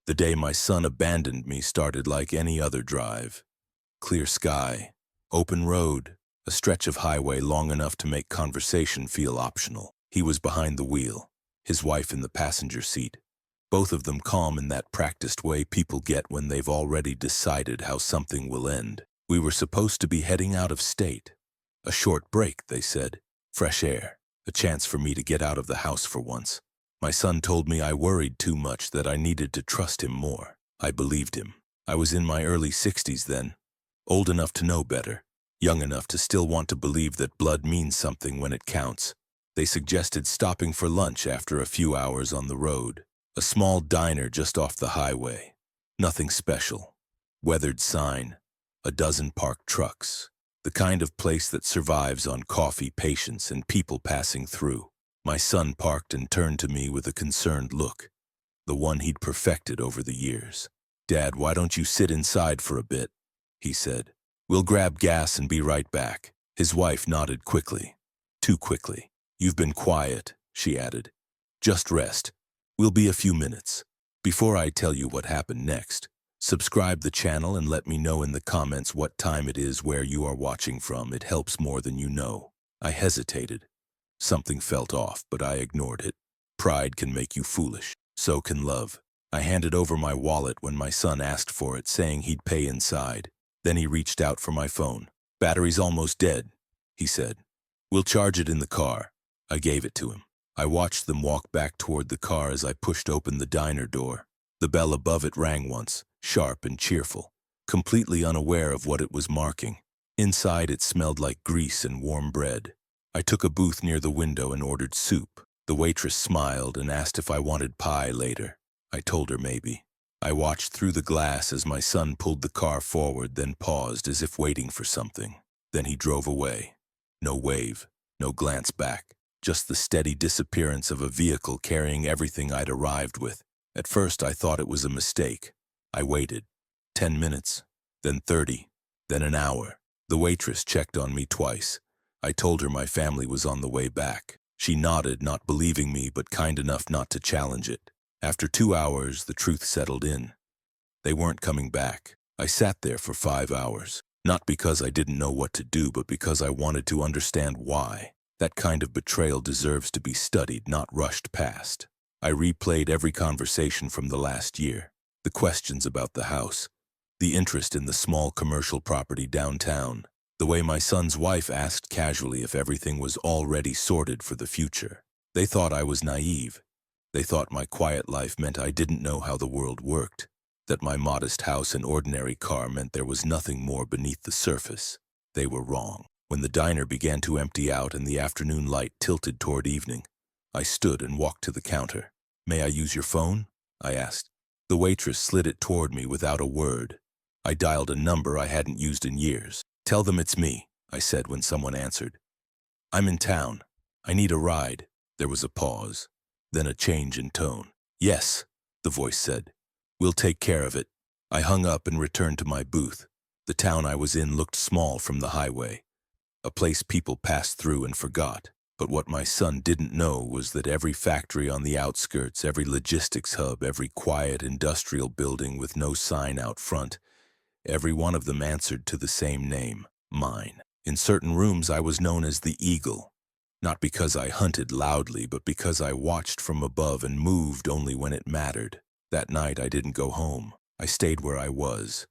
The day my son abandoned me started like any other drive. Clear sky, open road, a stretch of highway long enough to make conversation feel optional. He was behind the wheel, his wife in the passenger seat, both of them calm in that practiced way people get when they've already decided how something will end. We were supposed to be heading out of state. A short break, they said. Fresh air, a chance for me to get out of the house for once. My son told me I worried too much, that I needed to trust him more. I believed him. I was in my early 60s then, old enough to know better, young enough to still want to believe that blood means something when it counts. They suggested stopping for lunch after a few hours on the road. A small diner just off the highway. Nothing special. Weathered sign, a dozen parked trucks. The kind of place that survives on coffee, patience, and people passing through. My son parked and turned to me with a concerned look, the one he'd perfected over the years. "Dad, why don't you sit inside for a bit?" he said. "We'll grab gas and be right back." His wife nodded quickly. Too quickly. "You've been quiet," she added. "Just rest. We'll be a few minutes." Before I tell you what happened next, subscribe the channel and let me know in the comments what time it is where you are watching from. It helps more than you know. I hesitated. Something felt off, but I ignored it. Pride can make you foolish. So can love. I handed over my wallet when my son asked for it, saying he'd pay inside. Then he reached out for my phone. "Battery's almost dead," he said. "We'll charge it in the car." I gave it to him. I watched them walk back toward the car as I pushed open the diner door. The bell above it rang once, sharp and cheerful, completely unaware of what it was marking. Inside it smelled like grease and warm bread. I took a booth near the window and ordered soup. The waitress smiled and asked if I wanted pie later. I told her maybe. I watched through the glass as my son pulled the car forward, then paused as if waiting for something. Then he drove away. No wave, no glance back. Just the steady disappearance of a vehicle carrying everything I'd arrived with. At first I thought it was a mistake. I waited. 10 minutes, then 30, then an hour. The waitress checked on me twice. I told her my family was on the way back. She nodded, not believing me, but kind enough not to challenge it. After 2 hours, the truth settled in. They weren't coming back. I sat there for 5 hours. Not because I didn't know what to do, but because I wanted to understand why. That kind of betrayal deserves to be studied, not rushed past. I replayed every conversation from the last year. The questions about the house. The interest in the small commercial property downtown. The way my son's wife asked casually if everything was already sorted for the future. They thought I was naive. They thought my quiet life meant I didn't know how the world worked. That my modest house and ordinary car meant there was nothing more beneath the surface. They were wrong. When the diner began to empty out and the afternoon light tilted toward evening, I stood and walked to the counter. "May I use your phone?" I asked. The waitress slid it toward me without a word. I dialed a number I hadn't used in years. "Tell them it's me," I said when someone answered. "I'm in town. I need a ride." There was a pause, then a change in tone. "Yes," the voice said. "We'll take care of it." I hung up and returned to my booth. The town I was in looked small from the highway. A place people passed through and forgot. But what my son didn't know was that every factory on the outskirts, every logistics hub, every quiet industrial building with no sign out front, every one of them answered to the same name, mine. In certain rooms I was known as the Eagle, not because I hunted loudly, but because I watched from above and moved only when it mattered. That night I didn't go home. I stayed where I was.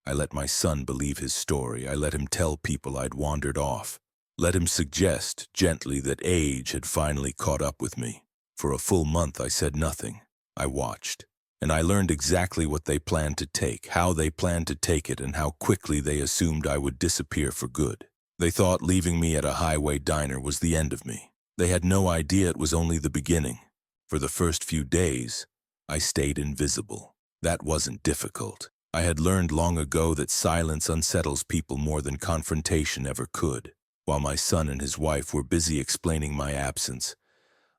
I let my son believe his story. I let him tell people I'd wandered off. Let him suggest, gently, that age had finally caught up with me. For a full month I said nothing. I watched. And I learned exactly what they planned to take, how they planned to take it, and how quickly they assumed I would disappear for good. They thought leaving me at a highway diner was the end of me. They had no idea it was only the beginning. For the first few days, I stayed invisible. That wasn't difficult. I had learned long ago that silence unsettles people more than confrontation ever could. While my son and his wife were busy explaining my absence,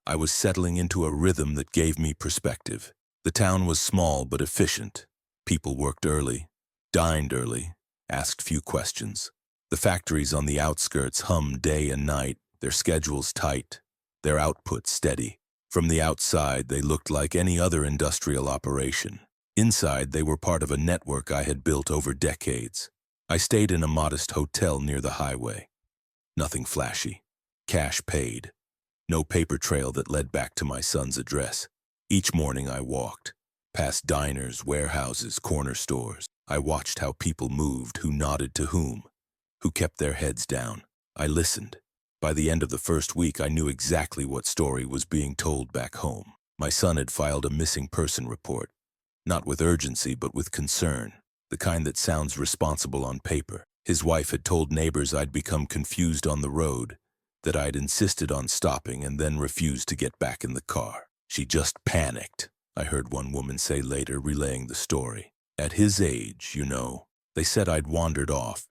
I was settling into a rhythm that gave me perspective. The town was small but efficient. People worked early, dined early, asked few questions. The factories on the outskirts hummed day and night, their schedules tight, their output steady. From the outside, they looked like any other industrial operation. Inside, they were part of a network I had built over decades. I stayed in a modest hotel near the highway. Nothing flashy. Cash paid. No paper trail that led back to my son's address. Each morning I walked, past diners, warehouses, corner stores. I watched how people moved, who nodded to whom, who kept their heads down. I listened. By the end of the first week, I knew exactly what story was being told back home. My son had filed a missing person report, not with urgency but with concern, the kind that sounds responsible on paper. His wife had told neighbors I'd become confused on the road, that I'd insisted on stopping and then refused to get back in the car. She just panicked, I heard one woman say later, relaying the story. At his age, you know, they said I'd wandered off.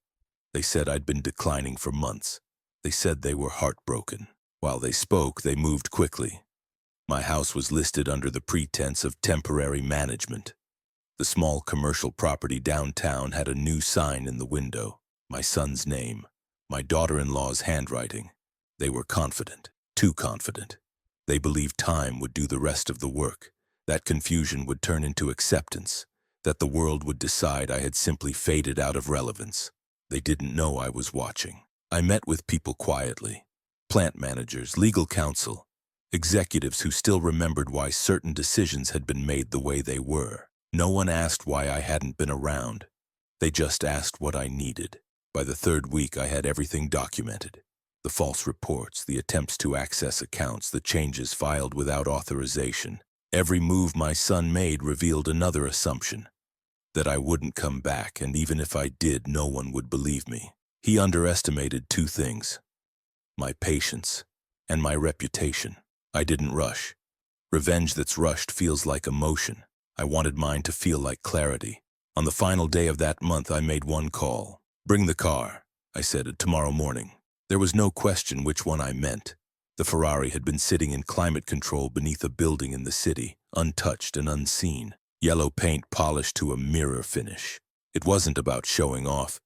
They said I'd been declining for months. They said they were heartbroken. While they spoke, they moved quickly. My house was listed under the pretense of temporary management. The small commercial property downtown had a new sign in the window, my son's name, my daughter-in-law's handwriting. They were confident, too confident. They believed time would do the rest of the work, that confusion would turn into acceptance, that the world would decide I had simply faded out of relevance. They didn't know I was watching. I met with people quietly, plant managers, legal counsel, executives who still remembered why certain decisions had been made the way they were. No one asked why I hadn't been around. They just asked what I needed. By the third week, I had everything documented. The false reports, the attempts to access accounts, the changes filed without authorization. Every move my son made revealed another assumption, that I wouldn't come back, and even if I did, no one would believe me. He underestimated two things, my patience and my reputation. I didn't rush. Revenge that's rushed feels like emotion. I wanted mine to feel like clarity. On the final day of that month, I made one call. "Bring the car," I said, "tomorrow morning." There was no question which one I meant. The Ferrari had been sitting in climate control beneath a building in the city, untouched and unseen, yellow paint polished to a mirror finish. It wasn't about showing off.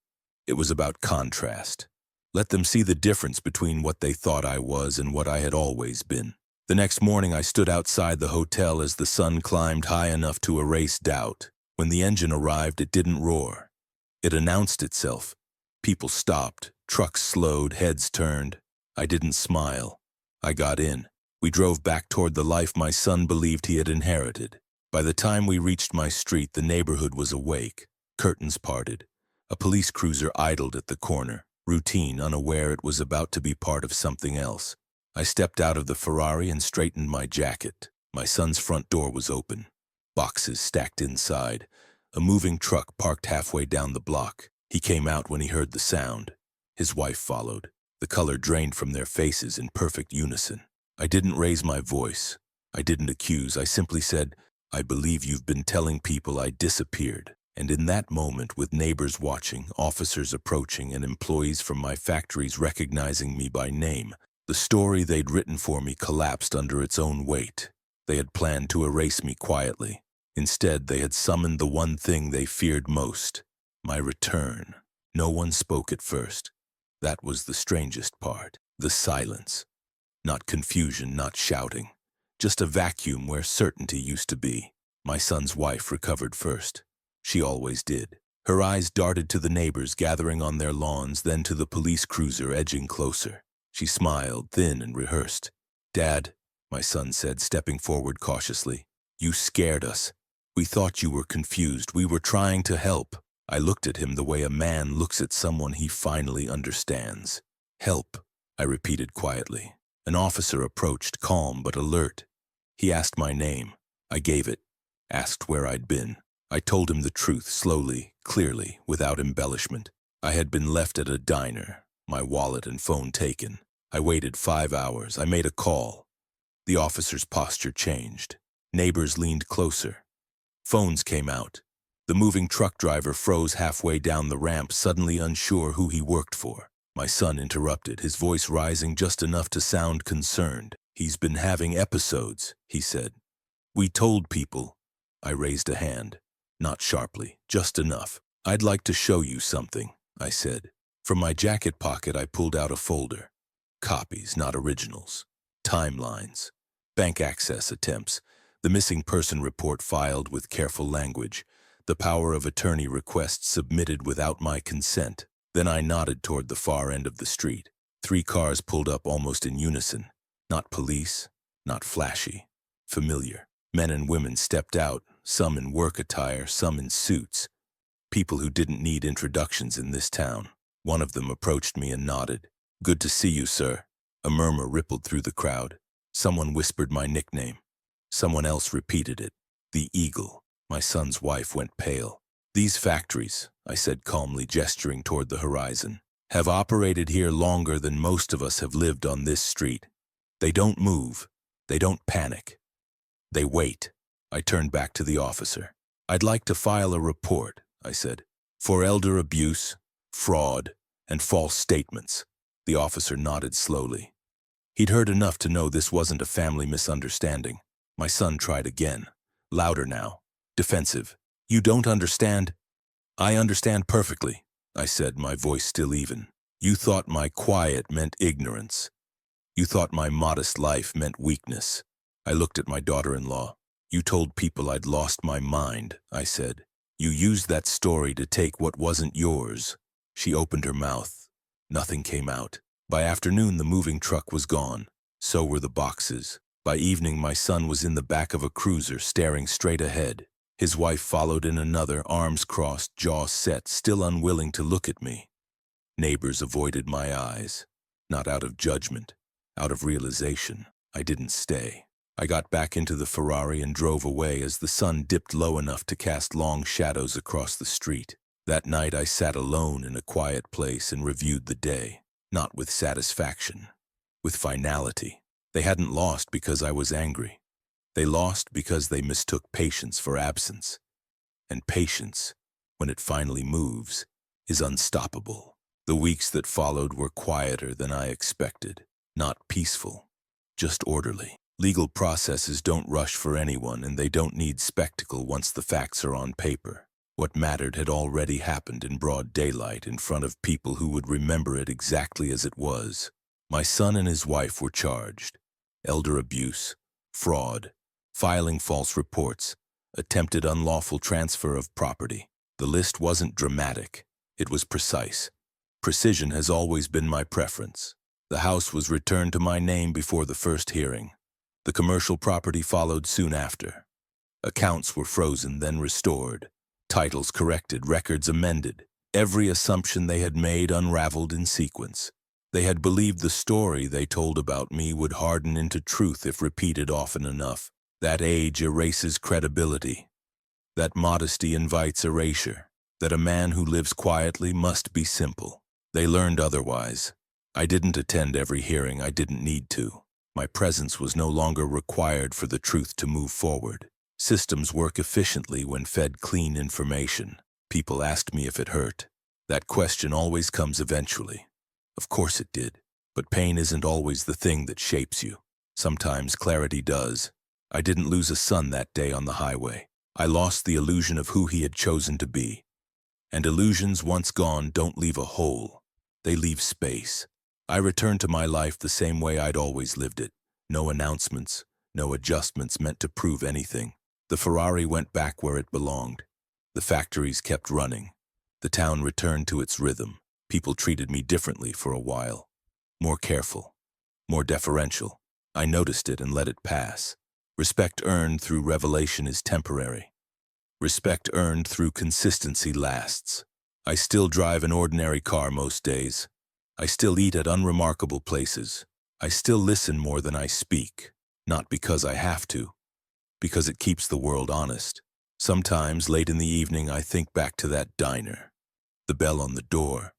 It was about contrast. Let them see the difference between what they thought I was and what I had always been. The next morning, I stood outside the hotel as the sun climbed high enough to erase doubt. When the engine arrived, it didn't roar. It announced itself. People stopped, trucks slowed, heads turned. I didn't smile. I got in. We drove back toward the life my son believed he had inherited. By the time we reached my street, the neighborhood was awake. Curtains parted. A police cruiser idled at the corner, routine, unaware it was about to be part of something else. I stepped out of the Ferrari and straightened my jacket. My son's front door was open. Boxes stacked inside. A moving truck parked halfway down the block. He came out when he heard the sound. His wife followed. The color drained from their faces in perfect unison. I didn't raise my voice. I didn't accuse. I simply said, "I believe you've been telling people I disappeared." And in that moment, with neighbors watching, officers approaching, and employees from my factories recognizing me by name, the story they'd written for me collapsed under its own weight. They had planned to erase me quietly. Instead, they had summoned the one thing they feared most, my return. No one spoke at first. That was the strangest part. The silence. Not confusion, not shouting. Just a vacuum where certainty used to be. My son's wife recovered first. She always did. Her eyes darted to the neighbors gathering on their lawns, then to the police cruiser edging closer. She smiled, thin and rehearsed. "Dad," my son said, stepping forward cautiously, "you scared us. We thought you were confused. We were trying to help." I looked at him the way a man looks at someone he finally understands. "Help," I repeated quietly. An officer approached, calm but alert. He asked my name. I gave it. Asked where I'd been. I told him the truth, slowly, clearly, without embellishment. I had been left at a diner, my wallet and phone taken. I waited 5 hours. I made a call. The officer's posture changed. Neighbors leaned closer. Phones came out. The moving truck driver froze halfway down the ramp, suddenly unsure who he worked for. My son interrupted, his voice rising just enough to sound concerned. "He's been having episodes," he said. "We told people." I raised a hand. Not sharply, just enough. "I'd like to show you something," I said. From my jacket pocket, I pulled out a folder. Copies, not originals. Timelines. Bank access attempts. The missing person report filed with careful language. The power of attorney request submitted without my consent. Then I nodded toward the far end of the street. 3 cars pulled up almost in unison. Not police, not flashy, familiar. Men and women stepped out, some in work attire, some in suits. People who didn't need introductions in this town. One of them approached me and nodded. "Good to see you, sir." A murmur rippled through the crowd. Someone whispered my nickname. Someone else repeated it. The Eagle. My son's wife went pale. "These factories," I said calmly, gesturing toward the horizon, "have operated here longer than most of us have lived on this street. They don't move. They don't panic. They wait." I turned back to the officer. "I'd like to file a report," I said, "for elder abuse, fraud, and false statements." The officer nodded slowly. He'd heard enough to know this wasn't a family misunderstanding. My son tried again, louder now, defensive. "You don't understand?" "I understand perfectly," I said, my voice still even. "You thought my quiet meant ignorance. You thought my modest life meant weakness." I looked at my daughter-in-law. "You told people I'd lost my mind," I said. "You used that story to take what wasn't yours." She opened her mouth. Nothing came out. By afternoon, the moving truck was gone. So were the boxes. By evening, my son was in the back of a cruiser, staring straight ahead. His wife followed in another, arms crossed, jaw set, still unwilling to look at me. Neighbors avoided my eyes. Not out of judgment, out of realization. I didn't stay. I got back into the Ferrari and drove away as the sun dipped low enough to cast long shadows across the street. That night I sat alone in a quiet place and reviewed the day, not with satisfaction, with finality. They hadn't lost because I was angry. They lost because they mistook patience for absence. And patience, when it finally moves, is unstoppable. The weeks that followed were quieter than I expected. Not peaceful, just orderly. Legal processes don't rush for anyone, and they don't need spectacle once the facts are on paper. What mattered had already happened in broad daylight in front of people who would remember it exactly as it was. My son and his wife were charged. Elder abuse, fraud, filing false reports, attempted unlawful transfer of property. The list wasn't dramatic. It was precise. Precision has always been my preference. The house was returned to my name before the first hearing. The commercial property followed soon after. Accounts were frozen, then restored. Titles corrected, records amended. Every assumption they had made unraveled in sequence. They had believed the story they told about me would harden into truth if repeated often enough. That age erases credibility. That modesty invites erasure. That a man who lives quietly must be simple. They learned otherwise. I didn't attend every hearing. I didn't need to. My presence was no longer required for the truth to move forward. Systems work efficiently when fed clean information. People asked me if it hurt. That question always comes eventually. Of course it did. But pain isn't always the thing that shapes you. Sometimes clarity does. I didn't lose a son that day on the highway. I lost the illusion of who he had chosen to be. And illusions once gone don't leave a hole. They leave space. I returned to my life the same way I'd always lived it. No announcements, no adjustments meant to prove anything. The Ferrari went back where it belonged. The factories kept running. The town returned to its rhythm. People treated me differently for a while. More careful, more deferential. I noticed it and let it pass. Respect earned through revelation is temporary. Respect earned through consistency lasts. I still drive an ordinary car most days. I still eat at unremarkable places. I still listen more than I speak. Not because I have to, because it keeps the world honest. Sometimes, late in the evening, I think back to that diner. The bell on the door,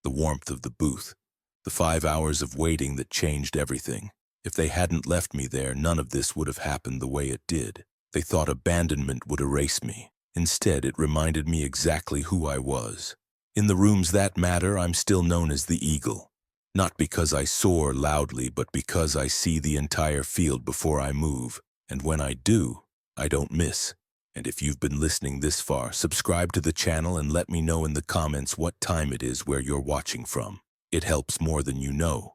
the warmth of the booth, the 5 hours of waiting that changed everything. If they hadn't left me there, none of this would have happened the way it did. They thought abandonment would erase me. Instead, it reminded me exactly who I was. In the rooms that matter, I'm still known as the Eagle. Not because I soar loudly, but because I see the entire field before I move. And when I do, I don't miss. And if you've been listening this far, subscribe to the channel and let me know in the comments what time it is where you're watching from. It helps more than you know.